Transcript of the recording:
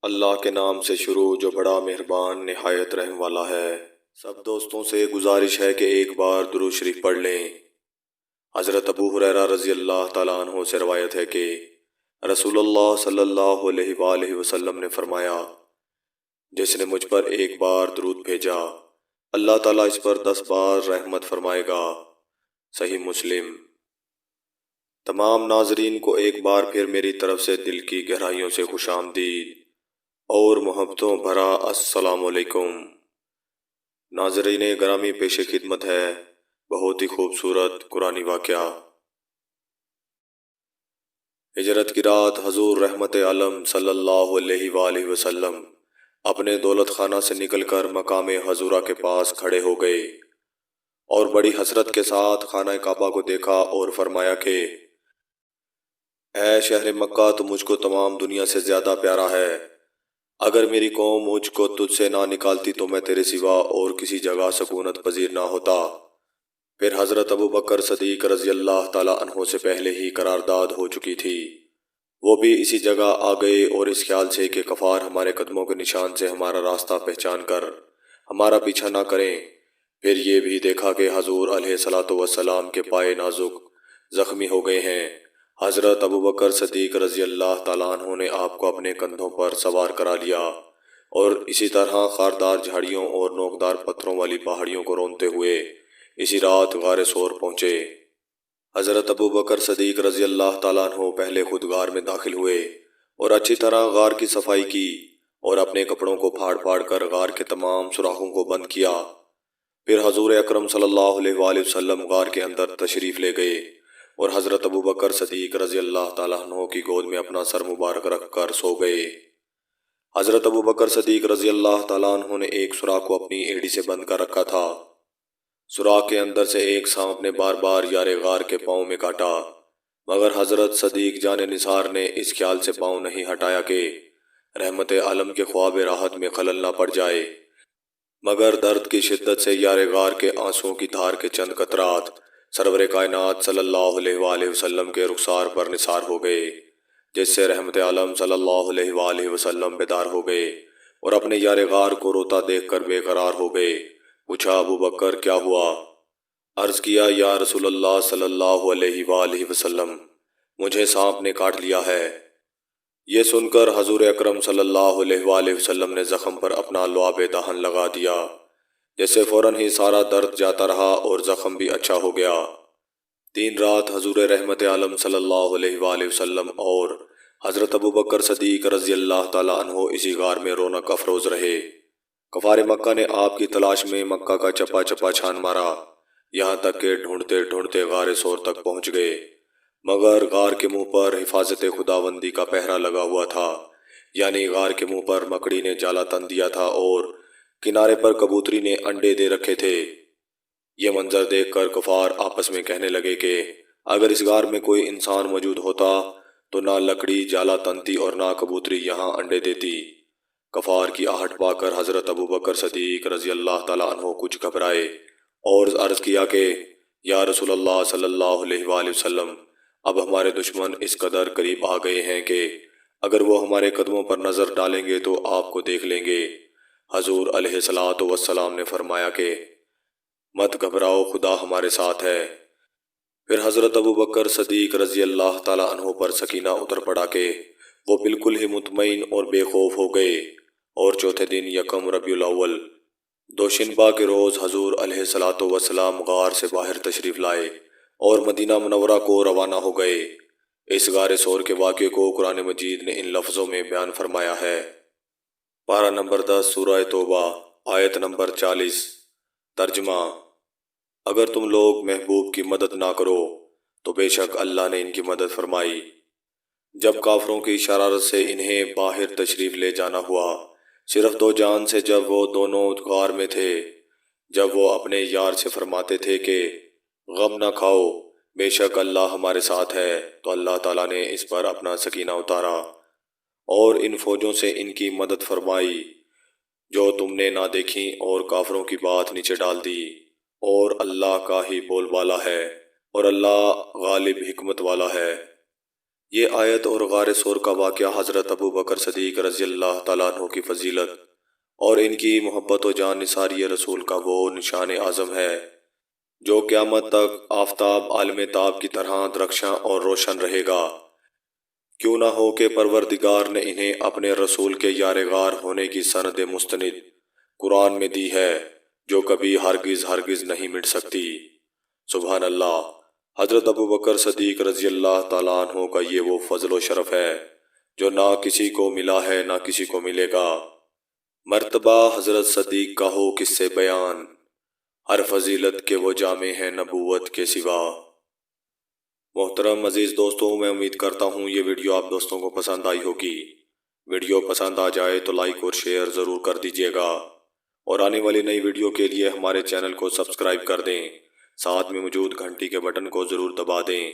اللہ کے نام سے شروع جو بڑا مہربان نہایت رحم والا ہے۔ سب دوستوں سے گزارش ہے کہ ایک بار درود شریف پڑھ لیں۔ حضرت ابو ہریرہ رضی اللہ تعالیٰ عنہ سے روایت ہے کہ رسول اللہ صلی اللہ علیہ وآلہ وسلم نے فرمایا، جس نے مجھ پر ایک بار درود بھیجا اللہ تعالیٰ اس پر 10 بار رحمت فرمائے گا۔ صحیح مسلم۔ تمام ناظرین کو ایک بار پھر میری طرف سے دل کی گہرائیوں سے خوش آمدید اور محبتوں بھرا السلام علیکم۔ ناظرین گرامی، پیش خدمت ہے بہت ہی خوبصورت قرآنی واقعہ۔ ہجرت کی رات حضور رحمت عالم صلی اللہ علیہ وآلہ وسلم اپنے دولت خانہ سے نکل کر مقام حضورہ کے پاس کھڑے ہو گئے اور بڑی حسرت کے ساتھ خانہ کعبہ کو دیکھا اور فرمایا کہ اے شہر مکہ، تو مجھ کو تمام دنیا سے زیادہ پیارا ہے۔ اگر میری قوم مجھ کو تجھ سے نہ نکالتی تو میں تیرے سوا اور کسی جگہ سکونت پذیر نہ ہوتا۔ پھر حضرت ابوبکر صدیق رضی اللہ تعالیٰ عنہ سے پہلے ہی قرارداد ہو چکی تھی، وہ بھی اسی جگہ آ گئے اور اس خیال سے کہ کفار ہمارے قدموں کے نشان سے ہمارا راستہ پہچان کر ہمارا پیچھا نہ کریں۔ پھر یہ بھی دیکھا کہ حضور علیہ السلام کے پائے نازک زخمی ہو گئے ہیں۔ حضرت ابوبکر صدیق رضی اللہ تعالیٰ عنہ نے آپ کو اپنے کندھوں پر سوار کرا لیا اور اسی طرح خاردار جھاڑیوں اور نوکدار پتھروں والی پہاڑیوں کو رونتے ہوئے اسی رات غار سور پہنچے۔ حضرت ابوبکر صدیق رضی اللہ تعالیٰ عنہ پہلے خود غار میں داخل ہوئے اور اچھی طرح غار کی صفائی کی اور اپنے کپڑوں کو پھاڑ پھاڑ کر غار کے تمام سوراخوں کو بند کیا۔ پھر حضور اکرم صلی اللہ علیہ وآلہ وسلم غار کے اندر تشریف لے گئے اور حضرت ابوبکر صدیق رضی اللہ تعالیٰ عنہ کی گود میں اپنا سر مبارک رکھ کر سو گئے۔ حضرت ابوبکر صدیق رضی اللہ تعالیٰ عنہ نے ایک سوراخ کو اپنی ایڑی سے بند کر رکھا تھا۔ سوراخ کے اندر سے ایک سانپ نے بار بار یار غار کے پاؤں میں کاٹا، مگر حضرت صدیق جان نثار نے اس خیال سے پاؤں نہیں ہٹایا کہ رحمت عالم کے خواب راحت میں خلل نہ پڑ جائے، مگر درد کی شدت سے یار غار کے آنسوؤں کی دھار کے چند قطرات سرور کائنات صلی اللہ علیہ وآلہ وسلم کے رخسار پر نثار ہو گئے، جس سے رحمت عالم صلی اللہ علیہ وآلہ وسلم بیدار ہو گئے اور اپنے یار غار کو روتا دیکھ کر بے قرار ہو گئے۔ پوچھا، ابوبکر کیا ہوا؟ عرض کیا، یا رسول اللہ صلی اللہ علیہ وآلہ وسلم، مجھے سانپ نے کاٹ لیا ہے۔ یہ سن کر حضور اکرم صلی اللہ علیہ وآلہ وسلم نے زخم پر اپنا لعاب دہن لگا دیا، جس سے فوراً ہی سارا درد جاتا رہا اور زخم بھی اچھا ہو گیا۔ 3 رات حضور رحمت عالم صلی اللہ علیہ وآلہ وسلم اور حضرت ابوبکر صدیق رضی اللہ تعالیٰ عنہ اسی غار میں رونق افروز رہے۔ کفار مکہ نے آپ کی تلاش میں مکہ کا چپا چپا چھان مارا، یہاں تک کہ ڈھونڈتے ڈھونڈتے غار سور تک پہنچ گئے، مگر غار کے منہ پر حفاظت خداوندی کا پہرا لگا ہوا تھا، یعنی غار کے منہ پر مکڑی نے جالا تن دیا تھا اور کنارے پر کبوتری نے انڈے دے رکھے تھے۔ یہ منظر دیکھ کر کفار آپس میں کہنے لگے کہ اگر اس غار میں کوئی انسان موجود ہوتا تو نہ لکڑی جالا تنتی اور نہ کبوتری یہاں انڈے دیتی۔ کفار کی آہٹ پا کر حضرت ابوبکر صدیق رضی اللہ تعالیٰ عنہ کچھ گھبرائے اور عرض کیا کہ یا رسول اللہ صلی اللہ علیہ وآلہ وسلم، اب ہمارے دشمن اس قدر قریب آ گئے ہیں کہ اگر وہ ہمارے قدموں پر نظر ڈالیں گے تو آپ کو دیکھ لیں گے۔ حضور علیہ السلام نے فرمایا کہ مت گھبراؤ، خدا ہمارے ساتھ ہے۔ پھر حضرت ابوبکر صدیق رضی اللہ تعالیٰ عنہ پر سکینہ اتر پڑا کہ وہ بالکل ہی مطمئن اور بے خوف ہو گئے، اور چوتھے دن یکم ربیع الاول دوشنبہ کے روز حضور علیہ السلام غار سے باہر تشریف لائے اور مدینہ منورہ کو روانہ ہو گئے۔ اس غار سور کے واقعے کو قرآن مجید نے ان لفظوں میں بیان فرمایا ہے۔ پارہ نمبر 10 سورہ توبہ، آیت نمبر 40۔ ترجمہ: اگر تم لوگ محبوب کی مدد نہ کرو تو بے شک اللہ نے ان کی مدد فرمائی۔ جب کافروں کی شرارت سے انہیں باہر تشریف لے جانا ہوا، صرف 2 جان سے، جب وہ دونوں غار میں تھے، جب وہ اپنے یار سے فرماتے تھے کہ غم نہ کھاؤ، بے شک اللہ ہمارے ساتھ ہے، تو اللہ تعالیٰ نے اس پر اپنا سکینہ اتارا اور ان فوجوں سے ان کی مدد فرمائی جو تم نے نہ دیکھیں، اور کافروں کی بات نیچے ڈال دی، اور اللہ کا ہی بول بالا ہے اور اللہ غالب حکمت والا ہے۔ یہ آیت اور غار سور کا واقعہ حضرت ابوبکر صدیق رضی اللہ تعالیٰ عنہ کی فضیلت اور ان کی محبت و جان نثاری رسول کا وہ نشان اعظم ہے جو قیامت تک آفتاب عالم تاب کی طرح درخشاں اور روشن رہے گا۔ کیوں نہ ہو کہ پروردگار نے انہیں اپنے رسول کے یار غار ہونے کی سند مستند قرآن میں دی ہے جو کبھی ہرگز نہیں مٹ سکتی۔ سبحان اللہ۔ حضرت ابوبکر صدیق رضی اللہ تعالیٰ عنہ کا یہ وہ فضل و شرف ہے جو نہ کسی کو ملا ہے نہ کسی کو ملے گا۔ مرتبہ حضرت صدیق کا ہو کس سے بیان، ہر فضیلت کے وہ جامع ہیں نبوت کے سوا۔ محترم عزیز دوستوں، میں امید کرتا ہوں یہ ویڈیو آپ دوستوں کو پسند آئی ہوگی۔ ویڈیو پسند آ جائے تو لائک اور شیئر ضرور کر دیجیے گا، اور آنے والی نئی ویڈیو کے لیے ہمارے چینل کو سبسکرائب کر دیں، ساتھ میں موجود گھنٹی کے بٹن کو ضرور دبا دیں